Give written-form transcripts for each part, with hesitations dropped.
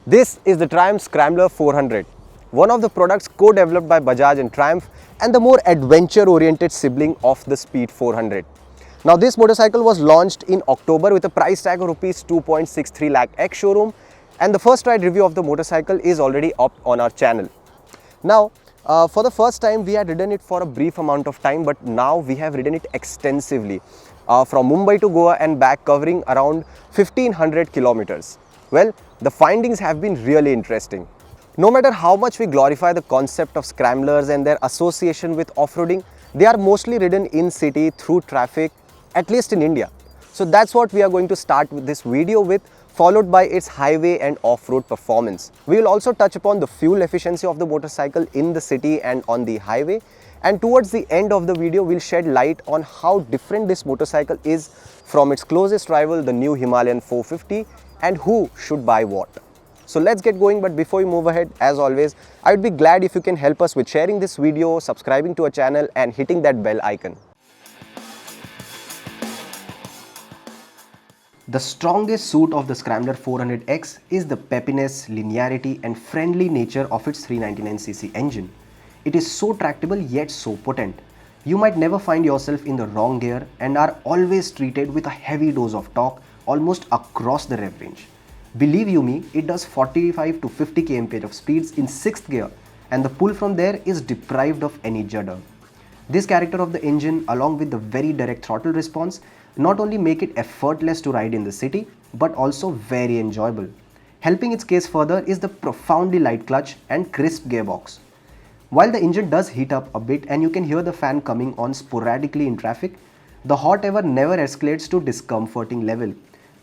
This is the Triumph Scrambler 400, one of the products co-developed by Bajaj and Triumph and the more adventure-oriented sibling of the Speed 400. Now this motorcycle was launched in October with a price tag of Rs 2.63 lakh ex-showroom, and the first ride review of the motorcycle is already up on our channel. Now, for the first time we had ridden it for a brief amount of time, but now we have ridden it extensively from Mumbai to Goa and back, covering around 1500 kilometers. Well, the findings have been really interesting. No matter how much we glorify the concept of scramblers and their association with off-roading, they are mostly ridden in city through traffic, at least in India. So that's what we are going to start with this video with, followed by its highway and off-road performance. We will also touch upon the fuel efficiency of the motorcycle in the city and on the highway. And towards the end of the video, we'll shed light on how different this motorcycle is from its closest rival, the new Himalayan 450, and who should buy what. So let's get going, but before we move ahead, as always, I would be glad if you can help us with sharing this video, subscribing to our channel and hitting that bell icon. The strongest suit of the Scrambler 400X is the peppiness, linearity and friendly nature of its 399cc engine. It is so tractable yet so potent. You might never find yourself in the wrong gear and are always treated with a heavy dose of torque almost across the rev range. Believe you me, it does 45 to 50 kmph of speeds in 6th gear, and the pull from there is deprived of any judder. This character of the engine, along with the very direct throttle response, not only make it effortless to ride in the city, but also very enjoyable. Helping its case further is the profoundly light clutch and crisp gearbox. While the engine does heat up a bit and you can hear the fan coming on sporadically in traffic, the hot air never escalates to discomforting level.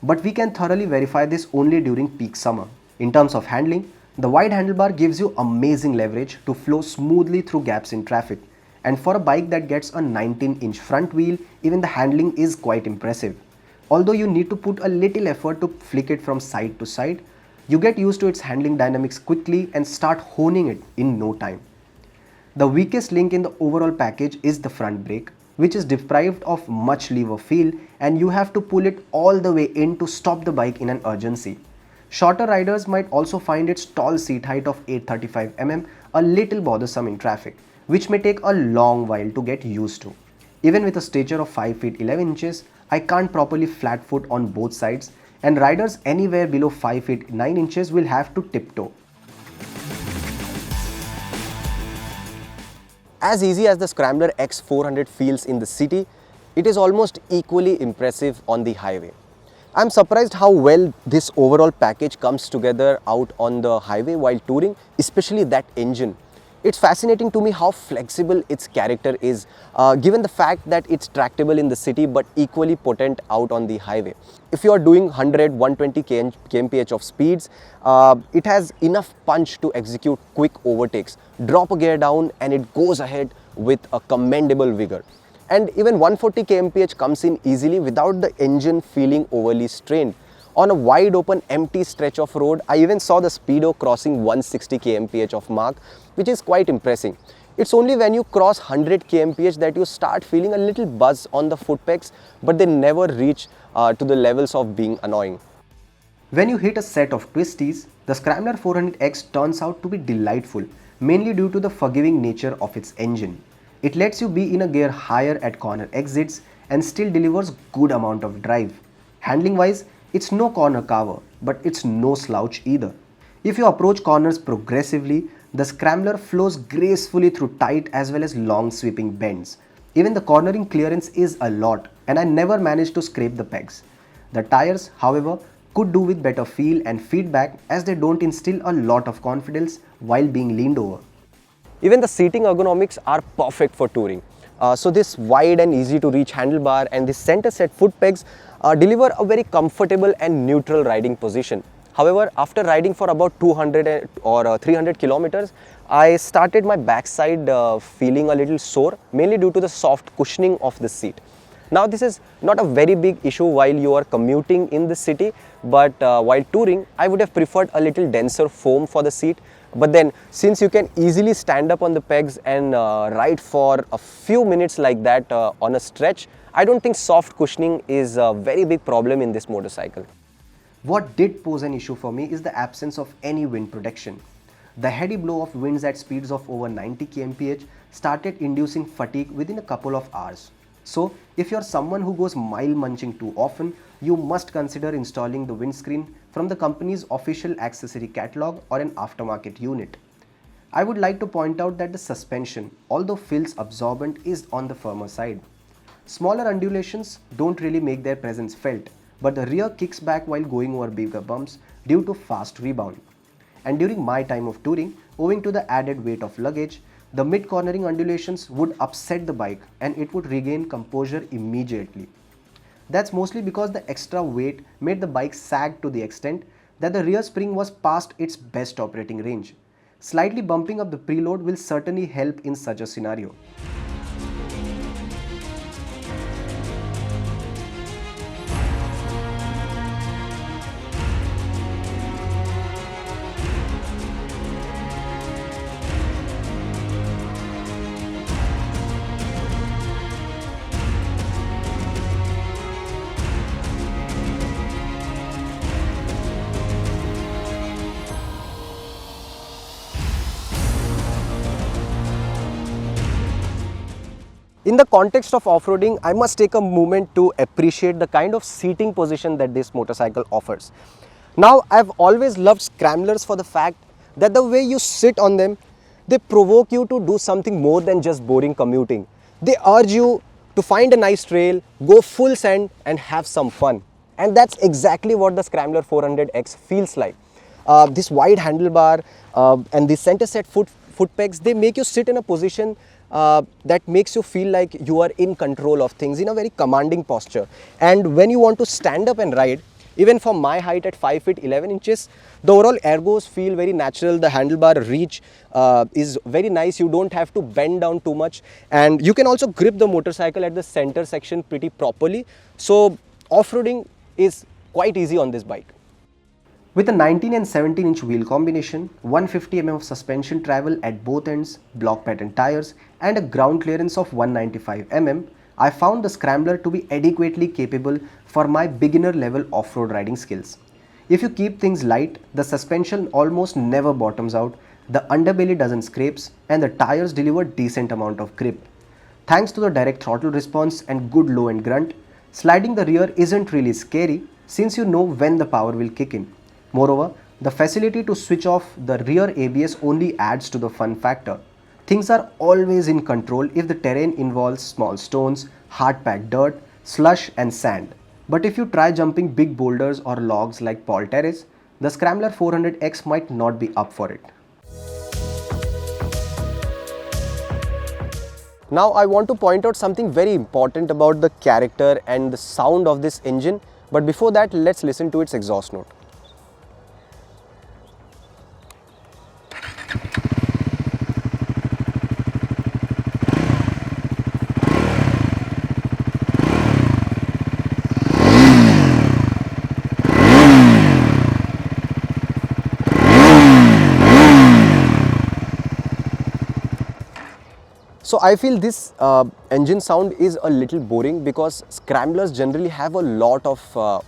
But we can thoroughly verify this only during peak summer. In terms of handling, the wide handlebar gives you amazing leverage to flow smoothly through gaps in traffic. And for a bike that gets a 19-inch front wheel, even the handling is quite impressive. Although you need to put a little effort to flick it from side to side, you get used to its handling dynamics quickly and start honing it in no time. The weakest link in the overall package is the front brake, which is deprived of much lever feel, and you have to pull it all the way in to stop the bike in an urgency. Shorter riders might also find its tall seat height of 835 mm a little bothersome in traffic, which may take a long while to get used to. Even with a stature of 5 feet 11 inches, I can't properly flat foot on both sides, and riders anywhere below 5 feet 9 inches will have to tiptoe. As easy as the Scrambler X400 feels in the city, it is almost equally impressive on the highway. I'm surprised how well this overall package comes together out on the highway while touring, especially that engine. It's fascinating to me how flexible its character is, given the fact that it's tractable in the city but equally potent out on the highway. If you are doing 100, 120 kmph of speeds, it has enough punch to execute quick overtakes. Drop a gear down and it goes ahead with a commendable vigor. And even 140 kmph comes in easily without the engine feeling overly strained. On a wide open empty stretch of road, I even saw the speedo crossing 160 kmph of mark, which is quite impressive. It's only when you cross 100 kmph that you start feeling a little buzz on the foot pegs, but they never reach to the levels of being annoying. When you hit a set of twisties, the Scrambler 400X turns out to be delightful, mainly due to the forgiving nature of its engine. It lets you be in a gear higher at corner exits and still delivers good amount of drive. Handling wise, it's no corner carver, but it's no slouch either. If you approach corners progressively, the Scrambler flows gracefully through tight as well as long sweeping bends. Even the cornering clearance is a lot, and I never managed to scrape the pegs. The tires, however, could do with better feel and feedback, as they don't instill a lot of confidence while being leaned over. Even the seating ergonomics are perfect for touring. So this wide and easy to reach handlebar and the center set foot pegs deliver a very comfortable and neutral riding position. However, after riding for about 200 or 300 kilometers, I started my backside feeling a little sore, mainly due to the soft cushioning of the seat. Now this is not a very big issue while you are commuting in the city, but while touring, I would have preferred a little denser foam for the seat. But then, since you can easily stand up on the pegs and ride for a few minutes like that on a stretch, I don't think soft cushioning is a very big problem in this motorcycle. What did pose an issue for me is the absence of any wind protection. The heady blow of winds at speeds of over 90 kmph started inducing fatigue within a couple of hours. So, if you're someone who goes mile munching too often, you must consider installing the windscreen from the company's official accessory catalog or an aftermarket unit. I would like to point out that the suspension, although feels absorbent, is on the firmer side. Smaller undulations don't really make their presence felt, but the rear kicks back while going over bigger bumps due to fast rebound. And during my time of touring, owing to the added weight of luggage, the mid-cornering undulations would upset the bike and it would regain composure immediately. That's mostly because the extra weight made the bike sag to the extent that the rear spring was past its best operating range. Slightly bumping up the preload will certainly help in such a scenario. In the context of off-roading, I must take a moment to appreciate the kind of seating position that this motorcycle offers. Now, I've always loved scramblers for the fact that the way you sit on them, they provoke you to do something more than just boring commuting. They urge you to find a nice trail, go full send and have some fun. And that's exactly what the Scrambler 400X feels like. This wide handlebar and the center set foot pegs, they make you sit in a position that makes you feel like you are in control of things in a very commanding posture. And when you want to stand up and ride, even for my height at 5 feet 11 inches, the overall ergos feel very natural. The handlebar reach is very nice. You don't have to bend down too much, and you can also grip the motorcycle at the center section pretty properly. So off-roading is quite easy on this bike. With a 19 and 17 inch wheel combination, 150 mm of suspension travel at both ends, block pattern tires and a ground clearance of 195 mm, I found the Scrambler to be adequately capable for my beginner level off-road riding skills. If you keep things light, the suspension almost never bottoms out, the underbelly doesn't scrapes and the tires deliver decent amount of grip. Thanks to the direct throttle response and good low end grunt, sliding the rear isn't really scary since you know when the power will kick in. Moreover, the facility to switch off the rear ABS only adds to the fun factor. Things are always in control if the terrain involves small stones, hard-packed dirt, slush and sand. But if you try jumping big boulders or logs like Paul Terrace, the Scrambler 400X might not be up for it. Now I want to point out something very important about the character and the sound of this engine, but before that, let's listen to its exhaust note. So I feel this engine sound is a little boring because Scramblers generally have a lot of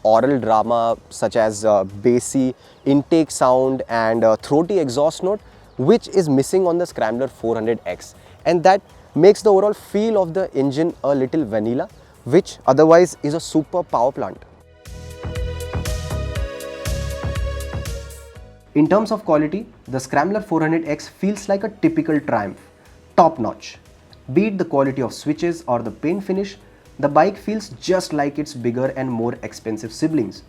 oral drama such as bassy intake sound and throaty exhaust note, which is missing on the Scrambler 400X, and that makes the overall feel of the engine a little vanilla, which otherwise is a super power plant. In terms of quality, the Scrambler 400X feels like a typical Triumph, top notch. Be it the quality of switches or the paint finish, the bike feels just like its bigger and more expensive siblings.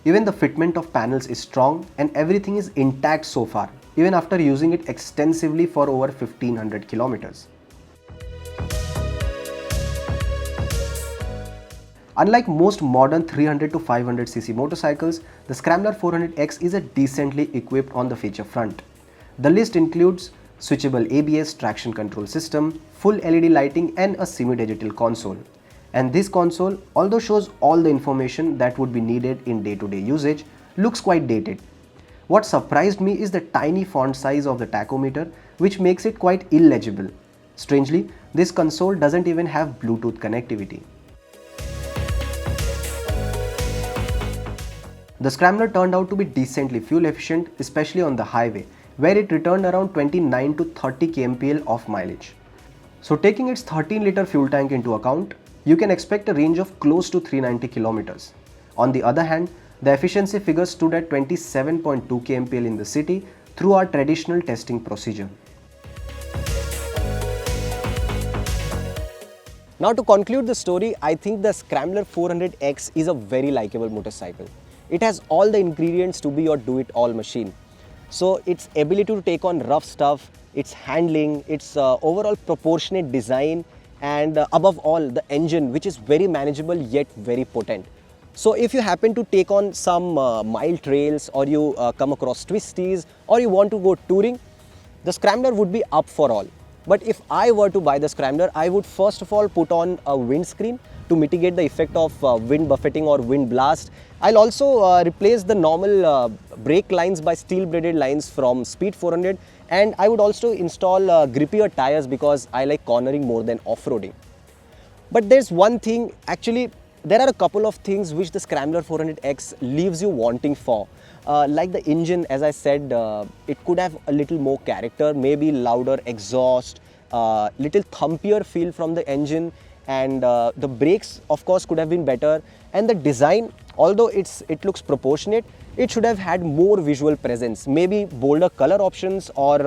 Even the fitment of panels is strong and everything is intact so far, even after using it extensively for over 1500 kilometers. Unlike most modern 300 to 500cc motorcycles, the Scrambler 400X is a decently equipped on the feature front. The list includes switchable ABS traction control system, full LED lighting and a semi-digital console. And this console, although shows all the information that would be needed in day-to-day usage, looks quite dated. What surprised me is the tiny font size of the tachometer, which makes it quite illegible. Strangely, this console doesn't even have Bluetooth connectivity. The Scrambler turned out to be decently fuel efficient, especially on the highway, where it returned around 29 to 30 kmpl of mileage. So taking its 13-liter fuel tank into account, you can expect a range of close to 390 kilometers. On the other hand, the efficiency figures stood at 27.2 kmpl in the city through our traditional testing procedure. Now to conclude the story, I think the Scrambler 400X is a very likable motorcycle. It has all the ingredients to be your do-it-all machine. So its ability to take on rough stuff, its handling, its overall proportionate design, and above all the engine, which is very manageable yet very potent. So if you happen to take on some mild trails, or you come across twisties, or you want to go touring, the Scrambler would be up for all. But if I were to buy the Scrambler, I would first of all put on a windscreen to mitigate the effect of wind buffeting or wind blast. I'll also replace the normal brake lines by steel braided lines from Speed 400, and I would also install grippier tires because I like cornering more than off-roading. But there's one thing, actually there are a couple of things which the Scrambler 400X leaves you wanting for. Like the engine, as I said, it could have a little more character, maybe louder exhaust, little thumpier feel from the engine, and the brakes of course could have been better, and the design, although it looks proportionate, it should have had more visual presence, maybe bolder color options, or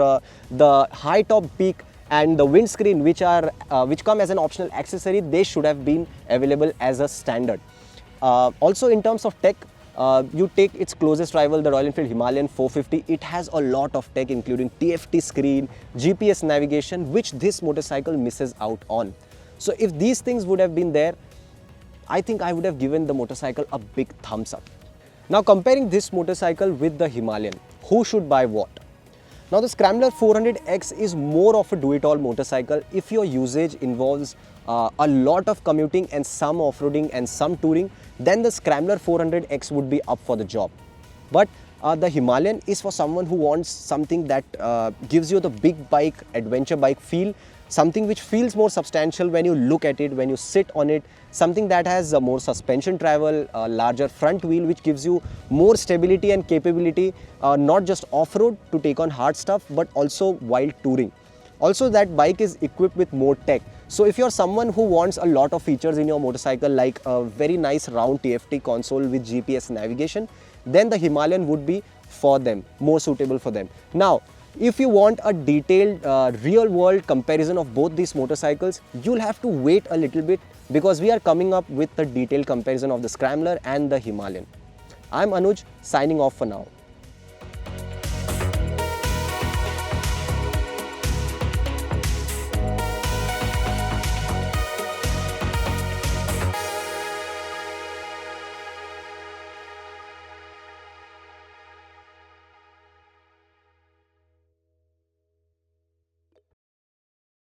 the high top peak and the windscreen, which come as an optional accessory, they should have been available as a standard. Also in terms of tech, you take its closest rival, the Royal Enfield Himalayan 450, it has a lot of tech including TFT screen, GPS navigation, which this motorcycle misses out on. So if these things would have been there, I think I would have given the motorcycle a big thumbs up. Now comparing this motorcycle with the Himalayan, who should buy what? Now the Scrambler 400X is more of a do-it-all motorcycle if your usage involves a lot of commuting and some off-roading and some touring, then the Scrambler 400X would be up for the job. But the Himalayan is for someone who wants something that gives you the big bike, adventure bike feel, something which feels more substantial when you look at it, when you sit on it, something that has more suspension travel, a larger front wheel which gives you more stability and capability, not just off-road to take on hard stuff, but also while touring. Also that bike is equipped with more tech. So if you're someone who wants a lot of features in your motorcycle, like a very nice round TFT console with GPS navigation, then the Himalayan would be for them, more suitable for them. Now, if you want a detailed real-world comparison of both these motorcycles, you'll have to wait a little bit because we are coming up with the detailed comparison of the Scrambler and the Himalayan. I'm Anuj, signing off for now.